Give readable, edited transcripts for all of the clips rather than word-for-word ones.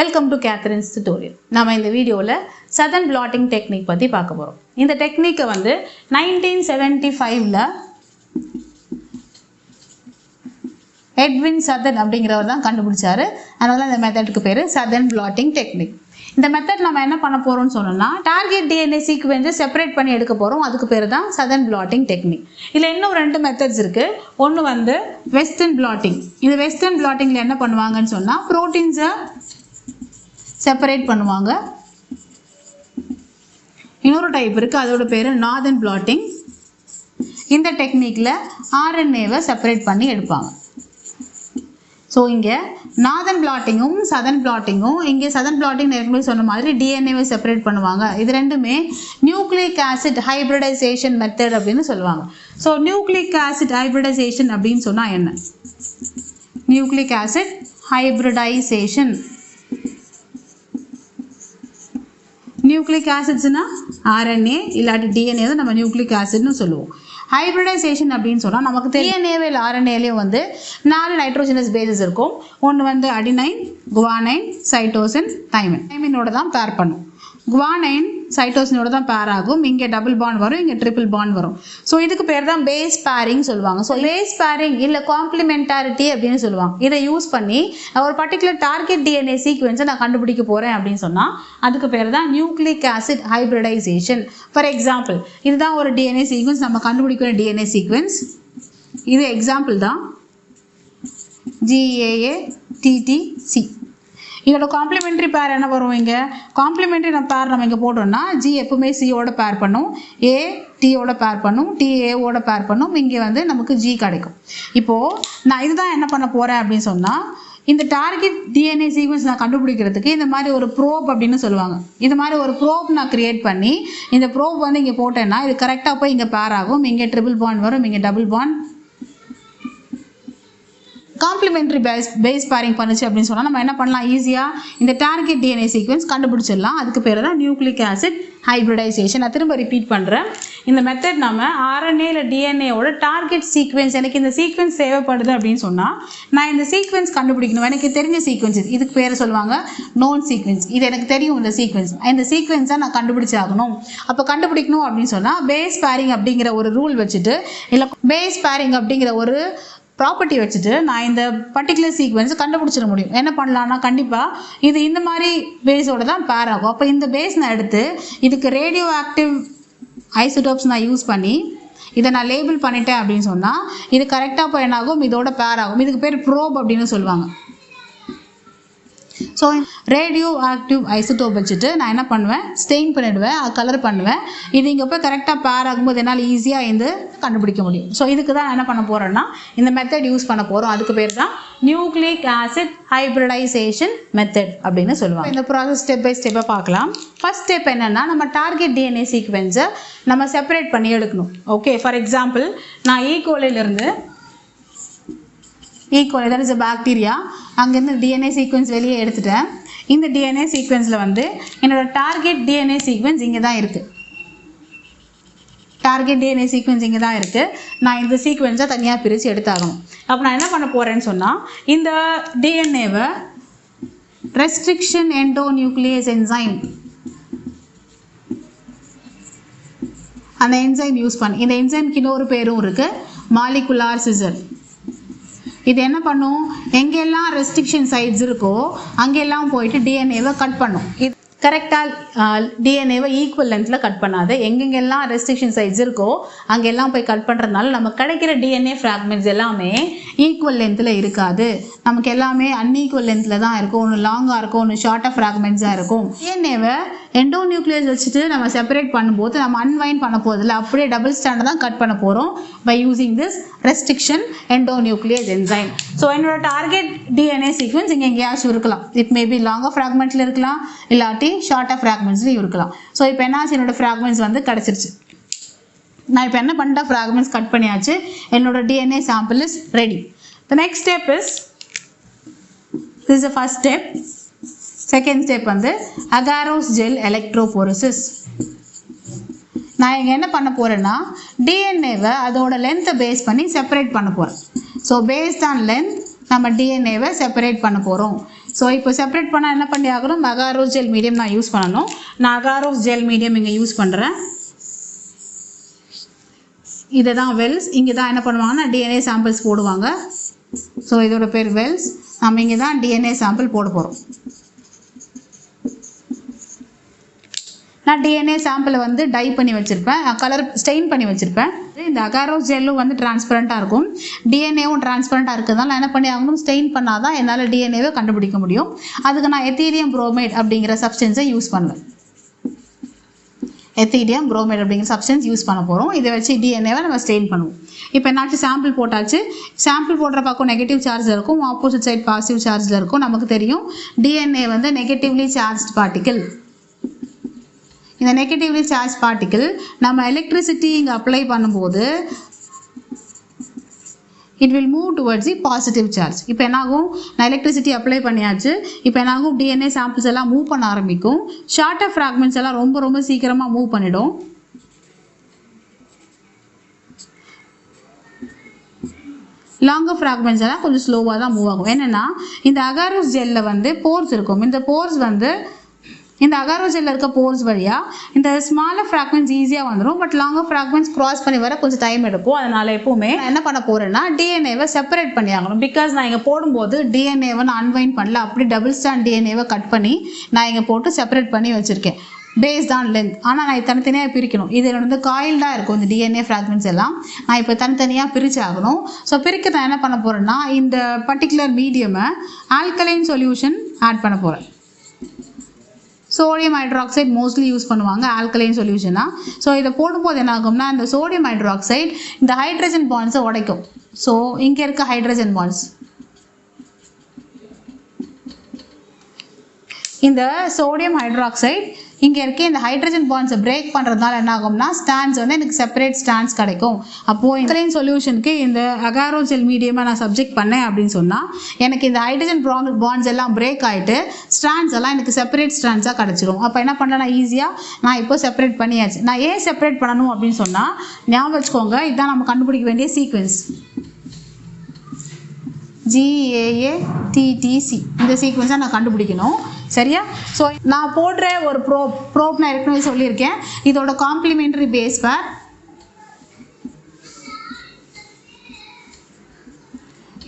Welcome to Catherine's tutorial. நாம இந்த வீடியோல Southern blotting technique பத்தி பார்க்க போறோம். இந்த டெக்னிக்கை வந்து 1975ல எட்வின் சதன் அப்படிங்கிறவர் தான் கண்டுபிடிச்சாரு. அதனால இந்த மெத்தடுக்கு பேரு Southern blotting technique. இந்த மெத்தட் நம்ம என்ன பண்ண போறோம்னு சொன்னோம்னா டார்கெட் டிஎன்ஏ சீக்வென்ஸை செப்பரேட் பண்ணி எடுக்க போறோம். அதுக்கு பேர் தான் Southern blotting technique. இதுல இன்னும் ரெண்டு மெத்தட்ஸ் இருக்கு. ஒன்னு வந்து வெஸ்டர்ன் blotting. இந்த வெஸ்டர்ன் blottingல என்ன பண்ணுவாங்கன்னு சொன்னா புரோட்டீன்ஸை செப்பரேட் பண்ணுவாங்க. இன்னொரு டைப் இருக்கு, அதோட பேரு நார்தர்ன் blotting. இந்த டெக்னிக்ல ஆர்என்ஏவை செப்பரேட் பண்ணி எடுப்பாங்க. ஸோ இங்கே நார்தர்ன் பிளாட்டிங்கும் சதர்ன் பிளாட்டிங்கும், இங்கே சதர்ன் பிளாட்டிங் ஏற்கனவே சொன்ன மாதிரி டிஎன்ஏவை செப்பரேட் பண்ணுவாங்க. இது ரெண்டுமே நியூக்ளிக் ஆசிட் ஹைப்ரிடைசேஷன் மெத்தட் அப்படின்னு சொல்லுவாங்க. ஸோ நியூக்ளிக் ஆசிட் ஹைப்ரிடைசேஷன் அப்படின்னு சொன்னால் என்ன? நியூக்ளிக் ஆசிட் ஹைப்ரிடைசேஷன், நியூக்ளிக் ஆசிட்ஸ்னா ஆர்என்ஏ இல்லாட்டி டிஎன்ஏ தான் நம்ம நியூக்ளிக் ஆசிட்னு சொல்லுவோம். ஹைப்ரிடைசேஷன் அப்படின்னு சொன்னால் நமக்கு டிஎன்ஏவே இல்லை ஆர்என்ஏலையும் வந்து 4 நைட்ரோஜனஸ் பேசஸ் இருக்கும். ஒன்று வந்து அடினைன், குவானைன், சைட்டோசின், தைமின். தைமினோட தான் பேர் பண்ணும். குவானைன் சைட்டோசினோட தான் பேர் ஆகும். இங்கே டபுள் பாண்ட் வரும், இங்கே ட்ரிபிள் பாண்ட் வரும். ஸோ இதுக்கு பேர் தான் பேஸ் பேரிங் சொல்லுவாங்க. ஸோ பேஸ் பேரிங் இல்லை காம்ப்ளிமெண்டாரிட்டி அப்படின்னு சொல்லுவாங்க. இதை யூஸ் பண்ணி ஒரு பர்டிகுலர் டார்கெட் டிஎன்ஏ சீக்வென்ஸை நான் கண்டுபிடிக்க போகிறேன் அப்படின்னு சொன்னால் அதுக்கு பேர் தான் nucleic acid hybridization. For example இதுதான் ஒரு டிஎன்ஏ சீக்வென்ஸ், நம்ம கண்டுபிடிக்கிற டிஎன்ஏ சீக்வென்ஸ். இது எக்ஸாம்பிள் தான் GAATTC. இதோட காம்ப்ளிமெண்ட்ரி பேர் என்ன வரும்? இங்கே காம்ப்ளிமெண்ட்ரி பேர் நம்ம இங்கே போட்டோம்னா G எப்பவுமே சியோட பேர் பண்ணும், A Tயோட பேர் பண்ணும், T Aவோட பேர் பண்ணும். இங்கே வந்து நமக்கு G கிடைக்கும். இப்போது நான் இதுதான் என்ன பண்ண போகிறேன் அப்படின்னு சொன்னால் இந்த டார்கெட் டிஎன்ஏ சீக்வன்ஸ் நான் கண்டுபிடிக்கிறதுக்கு இந்த மாதிரி ஒரு ப்ரோப் அப்படின்னு சொல்லுவாங்க. இது மாதிரி ஒரு ப்ரோப் நான் கிரியேட் பண்ணி இந்த ப்ரோப் வந்து இங்கே போட்டேன்னா இது கரெக்டாக போய் இங்கே பேர் ஆகும். இங்கே ட்ரிபிள் பாண்ட் வரும், இங்கே double bond. Complementary base pairing பண்ணுச்சு அப்படின்னு சொன்னால் நம்ம என்ன பண்ணலாம்? ஈஸியாக இந்த டார்கெட் டிஎன்ஏ சீக்வன்ஸ் கண்டுபிடிச்சிடலாம். அதுக்கு பேர் தான் நியூக்ளிக் ஆசிட் ஹைப்ரிடைசேஷன். நான் திரும்ப ரிப்பீட் பண்ணுறேன். இந்த மெத்தட் நம்ம ஆர்என்ஏ இல்லை டிஎன்ஏவோட டார்கெட் சீக்வென்ஸ், எனக்கு இந்த சீக்வென்ஸ் தேவைப்படுது அப்படின்னு சொன்னால் நான் இந்த சீக்வென்ஸ் கண்டுபிடிக்கணும். எனக்கு தெரிஞ்ச சீக்வென்ஸ் இதுக்கு பேர் சொல்லுவாங்க நோன் சீக்வென்ஸ். இது எனக்கு தெரியும் இந்த சீக்வென்ஸ், இந்த சீக்வென்ஸை நான் கண்டுபிடிச்சாகணும். அப்போ கண்டுபிடிக்கணும் அப்படின்னு சொன்னால் பேஸ் பேரிங் அப்படிங்கிற ஒரு ரூல் வச்சுட்டு இல்லை பேஸ் பேரிங் அப்படிங்கிற ஒரு ப்ராப்பர்ட்டி வச்சுட்டு நான் இந்த பர்டிகுலர் சீக்வென்ஸை கண்டுபிடிச்சிட முடியும். என்ன பண்ணலான்னா கண்டிப்பாக இது இந்த மாதிரி பேஸோட தான் பேர் ஆகும். அப்போ இந்த பேஸ் நான் எடுத்து இதுக்கு ரேடியோ ஆக்டிவ் ஐசோடோப்ஸ் நான் யூஸ் பண்ணி இதை நான் லேபிள் பண்ணிட்டேன் அப்படின்னு சொன்னால் இது கரெக்டாக போய் என்ன ஆகும்? இதோட பேர் ஆகும். இதுக்கு பேர் ப்ரோப் அப்படின்னு சொல்லுவாங்க. ஸோ ரேடியோ ஆக்டிவ் ஐசோடோப் வச்சுட்டு நான் என்ன பண்ணுவேன்? ஸ்டெயின் பண்ணிடுவேன், கலர் பண்ணுவேன். இது இங்கே போய் கரெக்டாக பேர் ஆகும்போது என்னால் ஈஸியாக இந்த கண்டுபிடிக்க முடியும். ஸோ இதுக்கு தான் என்ன பண்ண போகிறேன்னா இந்த மெத்தட் யூஸ் பண்ண போகிறோம். அதுக்கு பேர் தான் நியூக்ளிக் ஆசிட் ஹைப்ரிடைசேஷன் மெத்தட் அப்படின்னு சொல்லுவாங்க. இந்த ப்ராசஸ் ஸ்டெப் பை ஸ்டெப்பாக பார்க்கலாம். ஃபர்ஸ்ட் ஸ்டெப் என்னென்னா நம்ம டார்கெட் டிஎன்ஏ சீக்வென்ஸை நம்ம செப்பரேட் பண்ணி எடுக்கணும். ஓகே, ஃபார் எக்ஸாம்பிள் நான் ஈகோலிலிருந்து equal that is a bacteria, அங்கேருந்து டிஎன்ஏ சீக்வென்ஸ் வெளியே எடுத்துட்டேன். இந்த டிஎன்ஏ சீக்வென்ஸில் வந்து என்னோட டார்கெட் டிஎன்ஏ சீக்வென்ஸ் இங்கே தான் இருக்குது. டார்கெட் டிஎன்ஏ சீக்வென்ஸ் இங்கே தான் இருக்குது. நான் இந்த சீக்வென்ஸை தனியாக பிரித்து எடுத்தாகணும். அப்போ நான் என்ன பண்ண போகிறேன்னு சொன்னால் இந்த டிஎன்ஏவை ரெஸ்ட்ரிக்ஷன் எண்டோநியூக்ளியஸ் என்சைம், அந்த என்சைம் யூஸ் பண்ணி, இந்த என்சைம்க்கு இன்னொரு பேரும் இருக்குது மாலிகுலார் சிசர். இது என்ன பண்ணும்? எங்கெல்லாம் ரெஸ்ட்ரிக்ஷன் சைட்ஸ் இருக்கோ அங்கெல்லாம் போயிட்டு டிஎன்ஏவை கட் பண்ணும். இது கரெக்டாக டிஎன்ஏவை ஈக்குவல் லென்த்தில் கட் பண்ணாது. எங்கெங்கெல்லாம் ரெஸ்ட்ரிக்ஷன் சைட்ஸ் இருக்கோ அங்கெல்லாம் போய் கட் பண்ணுறதுனால நமக்கு கிடைக்கிற டிஎன்ஏ ஃப்ராக்மெண்ட்ஸ் எல்லாமே ஈக்குவல் லென்த்தில் இருக்காது. நமக்கு எல்லாமே அன்ஈக்குவல் லென்த்தில் தான் இருக்கும். ஒன்று லாங்காக இருக்கும், ஒன்று ஷார்ட்டாக ஃப்ராக்மெண்ட்ஸாக இருக்கும். டிஎன்ஏவை எண்டோநியூக்ளியஸ் வச்சுட்டு நம்ம செப்பரேட் பண்ணும்போது நம்ம அன்வைன் பண்ண போதில்லை, அப்படியே டபுள் ஸ்டாண்டர்ட் தான் கட் பண்ண போகிறோம் by using this restriction endonuclease enzyme. So என்னோட டார்கெட் டிஎன்ஏ சீக்வென்ஸ் இங்கே எங்கேயாச்சும் இருக்கலாம். இட் மேபி லாங்காக ஃப்ராக்மெண்ட்டில் இருக்கலாம், இல்லாட்டி ஷார்ட்டாக ஃப்ராக்மெண்ட்ஸ்லையும் இருக்கலாம். ஸோ இப்போ என்னாச்சு? என்னோட ஃப்ராக்மெண்ட்ஸ் வந்து கிடச்சிருச்சு. நான் இப்போ என்ன பண்ணிட்டேன்? ஃப்ராக்மெண்ட்ஸ் கட் பண்ணியாச்சு. என்னோட DNA sample is ready. The next step is, this is the first step. Second step வந்து அகாரோஸ் ஜெல் எலக்ட்ரோபோரசிஸ். நான் இங்கே என்ன பண்ண போகிறேன்னா டிஎன்ஏவை அதோட லென்த்தை பேஸ் பண்ணி செப்பரேட் பண்ண போகிறேன். ஸோ பேஸ்ட் ஆன் லென்த் நம்ம டிஎன்ஏவை செப்பரேட் பண்ண போகிறோம். ஸோ இப்போ செப்பரேட் பண்ணால் என்ன பண்ணி ஆகணும், அகாரோஸ் ஜெல் மீடியம் நான் யூஸ் பண்ணணும். நான் அகாரோஸ் ஜெல் மீடியம் இங்கே யூஸ் பண்ணுறேன். இதை தான் வெல்ஸ். இங்கே தான் என்ன பண்ணுவாங்கன்னா டிஎன்ஏ சாம்பிள்ஸ் போடுவாங்க. ஸோ இதோட பேர் வெல்ஸ். நம்ம இங்கே தான் டிஎன்ஏ சாம்பிள் போட போகிறோம். நான் டிஎன்ஏ சாம்பிளை வந்து டை பண்ணி வச்சுருப்பேன், கலர் ஸ்டெயின் பண்ணி வச்சுருப்பேன். இந்த அகாரோஸ் ஜெல்லும் வந்து டிரான்ஸ்பரண்ட்டாக இருக்கும், டிஎன்ஏவும் டிரான்ஸ்பரண்ட்டாக இருக்கிறதுனால நான் என்ன பண்ணி ஆகணும், ஸ்டெயின் பண்ணால் தான் என்னால் டிஎன்ஏவை கண்டுபிடிக்க முடியும். அதுக்கு நான் எத்தீரியம் புரோமைட் அப்படிங்கிற சப்ஸ்டன்ஸை யூஸ் பண்ணுவேன். எத்தீரியம் புரோமைட் அப்படிங்கிற சப்ஸ்டன்ஸ் யூஸ் பண்ண போகிறோம். இதை வச்சு டிஎன்ஏவை நம்ம ஸ்டெயின் பண்ணுவோம். இப்போ என்னாச்சு, சாம்பிள் போட்டாச்சு. சாம்பிள் போடுற பக்கம் நெகட்டிவ் சார்ஜில் இருக்கும், ஆப்போசிட் சைட் பாசிட்டிவ் சார்ஜில் இருக்கும். நமக்கு தெரியும் டிஎன்ஏ வந்து நெகட்டிவ்லி சார்ஜ்ட் பார்ட்டிகிள். இந்த நெகட்டிவ்லி சார்ஜ் பார்ட்டிகிள் நம்ம எலக்ட்ரிசிட்டி இங்கே அப்ளை பண்ணும்போது it will move towards the positive charge. இப்போ என்னாகும், நான் எலக்ட்ரிசிட்டி அப்ளை பண்ணியாச்சு. இப்போ என்னாகும், டிஎன்ஏ சாம்பிள்ஸ் எல்லாம் மூவ் பண்ண ஆரம்பிக்கும். ஷார்ட்டர் ஃப்ராக்மெண்ட்ஸ் எல்லாம் ரொம்ப சீக்கிரமாக மூவ் பண்ணிடும். லாங்கர் ஃப்ராக்மெண்ட்ஸ் எல்லாம் கொஞ்சம் ஸ்லோவாக தான் மூவ் ஆகும். என்னென்னா இந்த அகாரோஸ் ஜெல்லில் வந்து போர்ஸ் இருக்கும். இந்த போர்ஸ் வந்து இந்த அகாரோஸ் ஜெல்லில் இருக்க போர்ஸ் வழியாக இந்த ஸ்மாலர் ஃப்ராக்மெண்ட்ஸ் ஈஸியாக வந்துடும். பட் லாங்கர் ஃப்ராக்மெண்ட்ஸ் க்ராஸ் பண்ணி வர கொஞ்சம் டைம் எடுக்கும். அதனால் எப்போவுமே நான் என்ன பண்ண போகிறேன்னா டிஎன்ஏவை செப்பரேட் பண்ணி ஆகணும். பிகாஸ் நான் இங்கே போடும்போது டிஎன்ஏவை நான் அன்வைண்ட் பண்ணல, அப்படி டபுள் ஸ்டாண்ட் டிஎன்ஏவை கட் பண்ணி நான் இங்கே போட்டு செப்பரேட் பண்ணி வச்சுருக்கேன் பேஸ்ட் ஆன் லென்த். ஆனால் நான் தனித்தனியாக பிரிக்கணும். இதில் வந்து காயில்டாக இருக்கும் இந்த டிஎன்ஏ ஃப்ராக்மெண்ட்ஸ் எல்லாம். நான் இப்போ தனித்தனியாக பிரித்து ஆகணும். ஸோ பிரிக்க நான் என்ன பண்ண போகிறேன்னா இந்த பர்டிகுலர் மீடியமை ஆல்கலைன் சொல்யூஷன் ஆட் பண்ண போகிறேன். சோடியம் ஹைட்ராக்சைடு மோஸ்ட்லி யூஸ் பண்ணுவாங்க ஆல்கலைன் சொல்யூஷனாக. ஸோ இதை போடும்போது என்ன ஆகும்னா இந்த சோடியம் ஹைட்ராக்சைடு இந்த ஹைட்ரஜன் பாண்ட்ஸை உடைக்கும். ஸோ இங்கே இருக்க ஹைட்ரஜன் பாண்ட்ஸ், இந்த சோடியம் ஹைட்ராக்சைடு இங்கே இருக்க இந்த ஹைட்ரஜன் பாண்ட்ஸை பிரேக் பண்ணுறதுனால என்ன ஆகும்னா ஸ்டாண்ட்ஸ் வந்து எனக்கு செப்பரேட் ஸ்டாண்ட்ஸ் கிடைக்கும். அப்போது ஆல்கலைன் சொல்யூஷனுக்கு இந்த அகாரோஸ் ஜெல் மீடியமாக நான் சப்ஜெக்ட் பண்ணேன் அப்படின்னு சொன்னால் எனக்கு இந்த ஹைட்ரஜன் பாண்ட்ஸ் எல்லாம் பிரேக் ஆகிட்டு ஸ்டாண்ட்ஸ் எல்லாம் எனக்கு செப்பரேட் ஸ்டாண்ட்ஸாக கிடச்சிரும். அப்போ என்ன பண்ணலாம், ஈஸியாக நான் இப்போ செப்பரேட் பண்ணியாச்சு. நான் ஏன் செப்பரேட் பண்ணணும் அப்படின்னு சொன்னால் ஞாபகம் வச்சுக்கோங்க, இதுதான் நம்ம கண்டுபிடிக்க வேண்டிய சீக்வென்ஸ். GAATTC இந்த சீக்வென்ஸை நான் கண்டுபிடிக்கணும். சரியா? ஸோ நான் போடுற ஒரு ப்ரோப் நான் ஏற்கனவே சொல்லியிருக்கேன். இதோட காம்ப்ளிமெண்டரி பேஸ் பேர்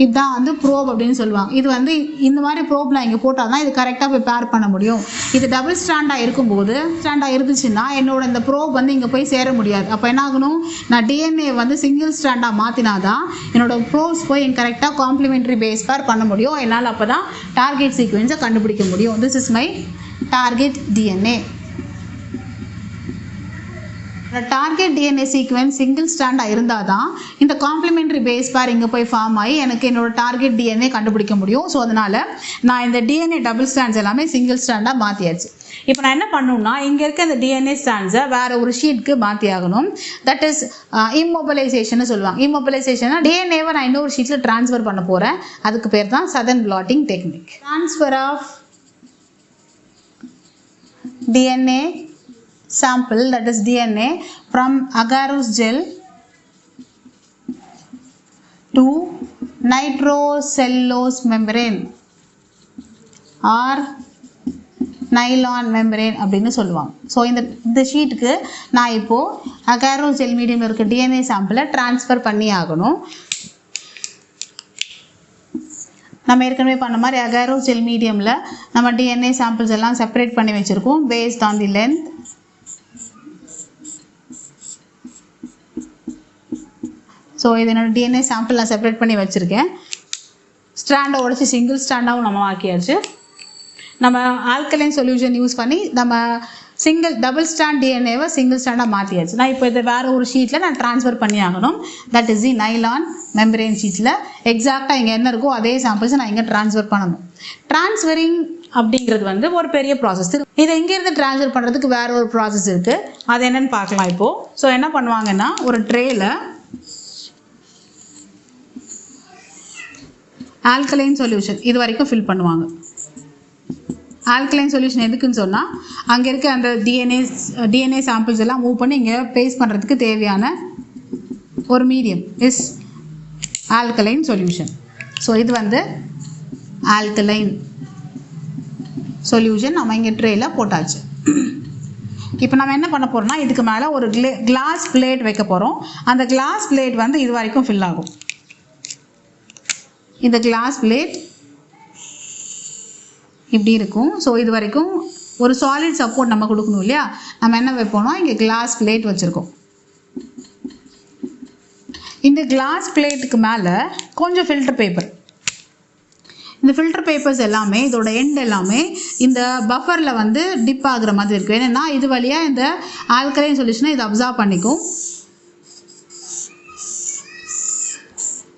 இதுதான் வந்து ப்ரோப் அப்படின்னு சொல்லுவாங்க. இது வந்து இந்த மாதிரி ப்ரோப் நான் இங்கே போட்டால் தான் இது கரெக்டாக போய் பேர் பண்ண முடியும். இது டபுள் ஸ்டாண்டாக இருக்கும்போது ஸ்டாண்டாக இருந்துச்சுன்னா என்னோட இந்த ப்ரோப் வந்து இங்கே போய் சேர முடியாது. அப்போ என்ன ஆகணும், நான் டிஎன்ஏ வந்து சிங்கிள் ஸ்டாண்டாக மாற்றினா தான் என்னோட ப்ரோப்ஸ் போய் என் கரெக்டாக காம்ப்ளிமெண்டரி பேஸ் பேர் பண்ண முடியும். என்னால் அப்போ தான் டார்கெட் சீக்வென்ஸை கண்டுபிடிக்க முடியும். This is my target DNA. Target DNA sequence single ஸ்டாண்டாக இருந்தால் தான் இந்த காம்ப்ளிமெண்டரி பேஸ் பேர் இங்கே போய் ஃபார்ம் ஆகி எனக்கு என்னோட டார்கெட் டிஎன்ஏ கண்டுபிடிக்க முடியும். ஸோ அதனால் நான் இந்த டிஎன்ஏ டபுள் ஸ்டாண்ட்ஸ் எல்லாமே சிங்கிள் ஸ்டாண்டாக மாற்றியாச்சு. இப்போ நான் என்ன பண்ணணும்னா இங்கே இருக்க இந்த டிஎன்ஏ ஸ்டாண்ட்ஸை வேறு ஒரு ஷீட்டுக்கு மாற்றி ஆகணும். தட் இஸ் இம்மொபிலைசேஷன் சொல்லுவாங்க. இம்மொபிலைசேஷன்னா டிஎன்ஏவை நான் இன்னொரு ஷீட்டில் ட்ரான்ஸ்ஃபர் பண்ண போகிறேன். அதுக்கு பேர் தான் southern blotting technique. Transfer of DNA sample, that is DNA, from agarose gel to nitrocellulose membrane or nylon membrane அப்படின்னு சொல்லுவாங்க. ஸோ இந்த ஷீட்டுக்கு நான் இப்போது அகாரோஸ் ஜெல் மீடியம் இருக்க டிஎன்ஏ சாம்பிளை ட்ரான்ஸ்ஃபர் பண்ணி ஆகணும். நம்ம ஏற்கனவே பண்ண மாதிரி அகாரோஸ் ஜெல் மீடியமில் நம்ம டிஎன்ஏ சாம்பிள்ஸ் எல்லாம் செப்பரேட் பண்ணி வச்சுருக்கோம் based on the length. So இது என்னோட டிஎன்ஏ சாம்பிள் நான் செப்பரேட் பண்ணி வச்சுருக்கேன். ஸ்டாண்டை உடச்சி சிங்கிள் ஸ்டாண்டாகவும் நம்ம ஆக்கியாச்சு. நம்ம ஆல்கலைன் சொல்யூஷன் யூஸ் பண்ணி நம்ம டபுள் ஸ்டாண்ட் டிஎன்ஏவை சிங்கிள் ஸ்டாண்டாக மாற்றியாச்சு. நான் இப்போ இதை வேறு ஒரு ஷீட்டில் நான் ட்ரான்ஸ்ஃபர் பண்ணி ஆகணும். That is the nylon membrane ஷீட்டில் எக்ஸாக்டாக இங்கே என்ன இருக்கோ அதே சாம்பிள்ஸை நான் இங்கே ட்ரான்ஸ்ஃபர் பண்ணணும். ட்ரான்ஸ்ஃபரிங் அப்படிங்கிறது வந்து ஒரு பெரிய ப்ராசஸ். இதை இங்கேருந்து ட்ரான்ஸ்ஃபர் பண்ணுறதுக்கு வேறு ஒரு ப்ராசஸ் இருக்குது. அது என்னென்னு பார்க்கலாம் இப்போது. ஸோ என்ன பண்ணுவாங்கன்னா ஒரு ட்ரேயில் ஆல்கலைன் சொல்யூஷன் இது வரைக்கும் ஃபில் பண்ணுவாங்க. ஆல்கலைன் சொல்யூஷன் எதுக்குன்னு சொன்னால் அங்கே இருக்க அந்த டிஎன்ஏ சாம்பிள்ஸ் எல்லாம் மூவ் பண்ணி இங்கே பேஸ்ட் பண்ணுறதுக்கு தேவையான ஒரு medium is alkaline solution. So இது வந்து ஆல்கலைன் சொல்யூஷன் நம்ம இங்கே ட்ரேயில் போட்டாச்சு. இப்போ நம்ம என்ன பண்ண போகிறோம்னா இதுக்கு மேலே ஒரு கிளாஸ் பிளேட் வைக்க போகிறோம். அந்த கிளாஸ் பிளேட் வந்து இது வரைக்கும் ஃபில் ஆகும். இந்த கிளாஸ் பிளேட் இப்படி இருக்கும். ஸோ இது வரைக்கும் ஒரு சாலிட் சப்போர்ட் நம்ம கொடுக்கணும் இல்லையா? நம்ம என்ன வைப்போம்னா இங்கே கிளாஸ் பிளேட் வச்சுருக்கோம். இந்த கிளாஸ் பிளேட்டுக்கு மேலே கொஞ்சம் ஃபில்டர் பேப்பர். இந்த ஃபில்டர் பேப்பர்ஸ் எல்லாமே இதோட எண்ட் எல்லாமே இந்த பஃபரில் வந்து டிப் ஆகுற மாதிரி இருக்கும். ஏன்னா இது வழியாக இந்த ஆல்கலைன் சொல்யூஷனை இதை அப்சார்ப் பண்ணிக்கும்.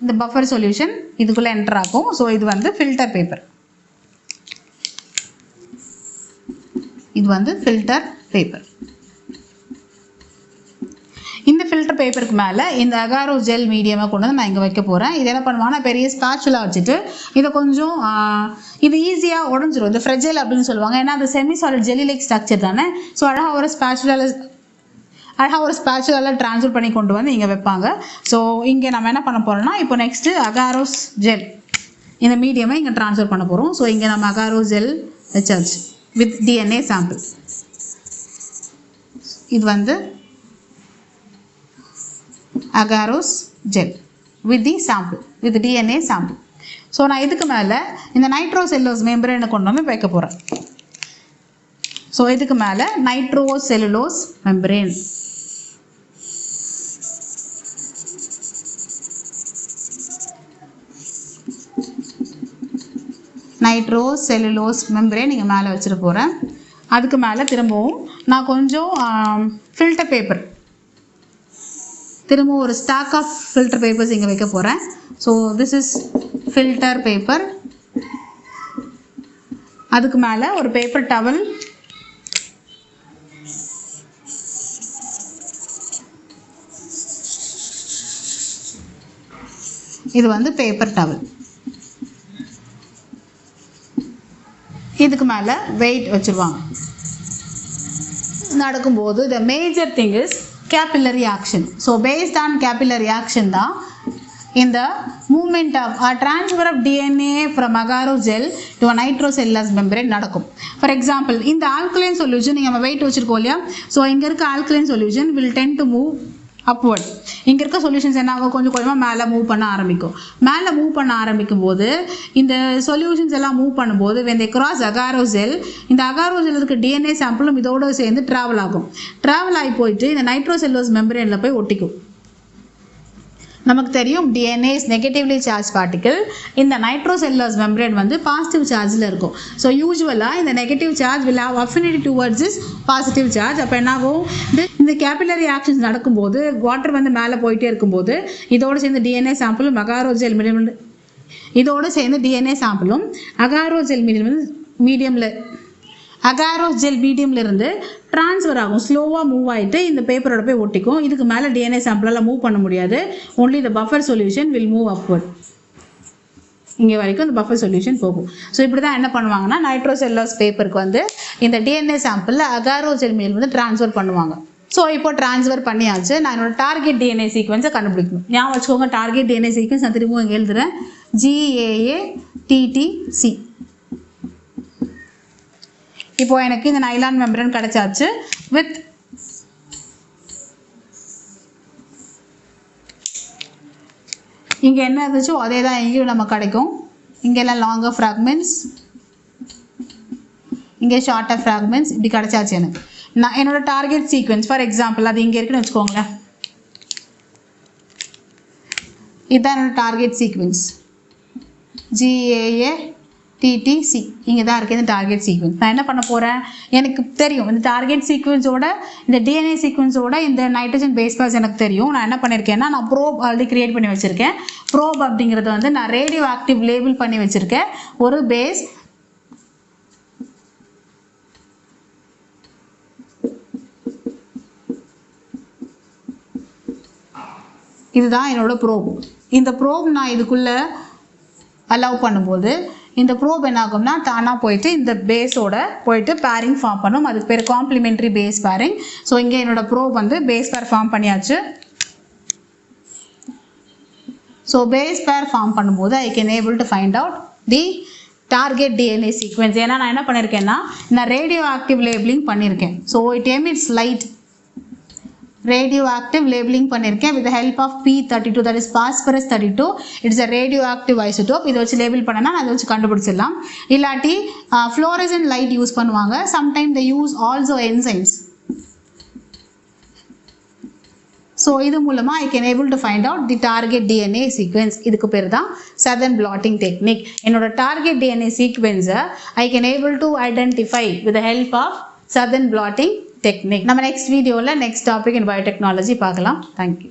இந்த பஃபர் சொல்யூஷன் இதுக்குள்ளே என்டர் ஆகும். ஸோ இது வந்து ஃபில்டர் பேப்பர். இது வந்து ஃபில்டர் பேப்பர். இந்த ஃபில்டர் பேப்பருக்கு மேலே இந்த அகாரோ ஜெல் மீடியமாக கொண்டு வந்து நான் இங்கே வைக்க போகிறேன். இது என்ன பண்ணுவாங்கன்னா பெரிய ஸ்பேச்சுலா வச்சுட்டு இதை கொஞ்சம் இது ஈஸியாக உடஞ்சிரும். இந்த ஃப்ரெஜைல் அப்படின்னு சொல்லுவாங்க. ஏன்னா அது semi solid jelly like structure தானே. ஸோ அழகாக ஒரு ஸ்பேச்சுலாவில் ட்ரான்ஸ்ஃபர் பண்ணி கொண்டு வந்து இங்கே வைப்பாங்க. ஸோ இங்கே நம்ம என்ன பண்ண போகிறோம்னா இப்போ நெக்ஸ்ட்டு அகாரோஸ் ஜெல் இந்த மீடியமை இங்கே ட்ரான்ஸ்ஃபர் பண்ண போகிறோம். ஸோ இங்கே நம்ம அகாரோ ஜெல் வச்சாச்சு வித் டிஎன்ஏ சாம்பிள். இது வந்து agarose gel with the sample with the DNA sample. So நான் இதுக்கு மேலே இந்த நைட்ரோசெல்லுலோஸ் மெம்பரேனை கொண்டு வந்து வைக்க போகிறேன். ஸோ இதுக்கு மேலே நைட்ரோசெல்லுலோஸ் மெம்பரேன். நைட்ரோசெல்லுலோஸ் மெம்பரேன் இங்கே மேலே வச்சுட்டு போகிறேன். அதுக்கு மேலே திரும்பவும் நான் கொஞ்சம் ஃபில்டர் பேப்பர் திரும்பவும் ஒரு ஸ்டாக் ஆஃப் ஃபில்டர் பேப்பர்ஸ் இங்கே வைக்க போகிறேன். So this is filter paper. அதுக்கு மேலே ஒரு பேப்பர் டவல், இது வந்து பேப்பர் டவல். இதுக்கு மேலே வெயிட் வச்சுருவாங்க. நடக்கும்போது the major thing is capillary action. So based on capillary action தான் இந்த movement of transfer of DNA from agarose gel to a nitrocellulose membrane நடக்கும். For example, இந்த alkaline solution நீங்கள் வெயிட் வச்சுருக்கோம் இல்லையா? ஸோ இங்கே இருக்க alkaline solution will tend to move upward. இங்கே இருக்க சொல்யூஷன்ஸ் என்ன ஆகும்? கொஞ்சம் கொஞ்சமாக மேலே மூவ் பண்ண ஆரம்பிக்கும். மேலே மூவ் பண்ண ஆரம்பிக்கும் போது இந்த சொல்யூஷன்ஸ் எல்லாம் மூவ் பண்ணும்போது when they cross agarose gel, இந்த agarose gel இருக்க டிஎன்ஏ சாம்பிளும் இதோடு சேர்ந்து ட்ராவல் ஆகும். ட்ராவல் ஆகி போயிட்டு இந்த நைட்ரோசெல்லுலோஸ் மெம்பரேனில் போய் ஒட்டிக்கும். நமக்கு தெரியும் DNA is negatively charge particle. இந்த நைட்ரோசெல்லுலோஸ் மெம்பரேன் வந்து பாசிட்டிவ் சார்ஜில் இருக்கும். ஸோ யூஸ்வலாக இந்த negative charge will have affinity towards this positive charge. அப்போ என்னாகும்? இந்த கேபிலரி ஆக்ஷன்ஸ் நடக்கும்போது வாட்டர் வந்து மேலே போயிட்டே இருக்கும்போது இதோடு சேர்ந்து டிஎன்ஏ சாம்பிளும் அகாரோஸ் ஜெல் இதோடு சேர்ந்து டிஎன்ஏ சாம்பிளும் அகாரோஸ் ஜெல் மீடியமில் இருந்து ட்ரான்ஸ்ஃபர் ஆகும். ஸ்லோவாக மூவ் ஆகிட்டு இந்த பேப்பரோட போய் ஒட்டிக்கும். இதுக்கு மேலே டிஎன்ஏ சாம்பிளெல்லாம் மூவ் பண்ண முடியாது. Only the buffer solution will move upward. இங்கே வரைக்கும் இந்த பஃபர் சொல்யூஷன் போகும். ஸோ இப்படி தான் என்ன பண்ணுவாங்கன்னா நைட்ரோசெல்லுலோஸ் பேப்பருக்கு வந்து இந்த டிஎன்ஏ சாம்பிளில் அகாரோஸ் ஜெல் மீடியம் வந்து ட்ரான்ஸ்ஃபர் பண்ணுவாங்க. ஸோ இப்போ ட்ரான்ஸ்ஃபர் பண்ணியாச்சு. நான் என்னோட டார்கெட் டிஎன்ஏ சீக்வன்ஸை கண்டுபிடிக்கணும். ஞாபகம் வச்சுக்கோங்க, டார்கெட் டிஎன்ஏ சீக்வன்ஸ் நான் திரும்பவும் இங்கே எழுதுகிறேன். GAATTC. இப்போ எனக்கு இந்த நைலான் மெம்பரேன் கிடைச்சாச்சு. வித் இங்கே என்ன இருந்துச்சோ அதே தான் எங்கேயும் நம்ம கிடைக்கும். இங்கெல்லாம் லாங்கர் ஃப்ராக்மெண்ட்ஸ், இங்கே ஷார்ட்டர் ஃப்ராக்மெண்ட்ஸ், இப்படி கிடைச்சாச்சு எனக்கு. நான் என்னோட டார்கெட் சீக்வன்ஸ் ஃபார் எக்ஸாம்பிள் அது இங்கே இருக்குன்னு வச்சுக்கோங்களேன். இதுதான் என்னோட டார்கெட் சீக்வன்ஸ் GAATTC. இங்கே தான் இருக்குது இந்த டார்கெட் சீக்வன்ஸ். நான் என்ன பண்ண போகிறேன்? எனக்கு தெரியும் இந்த டார்கெட் சீக்வன்ஸோட இந்த டிஎன்ஏ சீக்வன்ஸோட இந்த நைட்ரஜன் பேஸ் பேர்ஸ் எனக்கு தெரியும். நான் என்ன பண்ணியிருக்கேன்னா நான் ப்ரோப் ஆல்ரெடி கிரியேட் பண்ணி வச்சுருக்கேன். ப்ரோப் அப்படிங்கிறது வந்து நான் ரேடியோ ஆக்டிவ் லேபிள் பண்ணி வச்சுருக்கேன் ஒரு பேஸ். இதுதான் என்னோட ப்ரோப். இந்த ப்ரோப் நான் இதுக்குள்ளே அலோவ் பண்ணும்போது இந்த ப்ரோப் என்ன ஆகும்னா தானாக போயிட்டு இந்த பேஸோட போயிட்டு பேரிங் ஃபார்ம் பண்ணும். அதுக்கு பேர் காம்ப்ளிமெண்ட்ரி பேஸ் பேரிங். ஸோ இங்கே என்னோட ப்ரோப் வந்து பேஸ் பேர் ஃபார்ம் பண்ணியாச்சு. ஸோ பேஸ் பேர் ஃபார்ம் பண்ணும்போது I can able to find out the target DNA sequence. ஏன்னா நான் என்ன பண்ணியிருக்கேன்னா நான் radioactive labeling பண்ணியிருக்கேன். So it emits light. Radioactive labeling பண்ணியிருக்கேன் with the help of P32, that is phosphorus 32. It's a radioactive isotope. இதை வச்சு லேபிள் பண்ணனா அதை வச்சு கண்டுபிடிச்சிடலாம். இல்லாட்டி fluorescent light யூஸ் பண்ணுவாங்க. Sometimes they use also enzymes. So இது மூலமா I can able to find out the target DNA sequence. இதுக்கு பேர் தான் Southern blotting technique. என்னோட target DNA sequence I can able to identify with the help of Southern blotting technique. நம்ம next videoல next topic in biotechnology பார்க்கலாம். Thank you.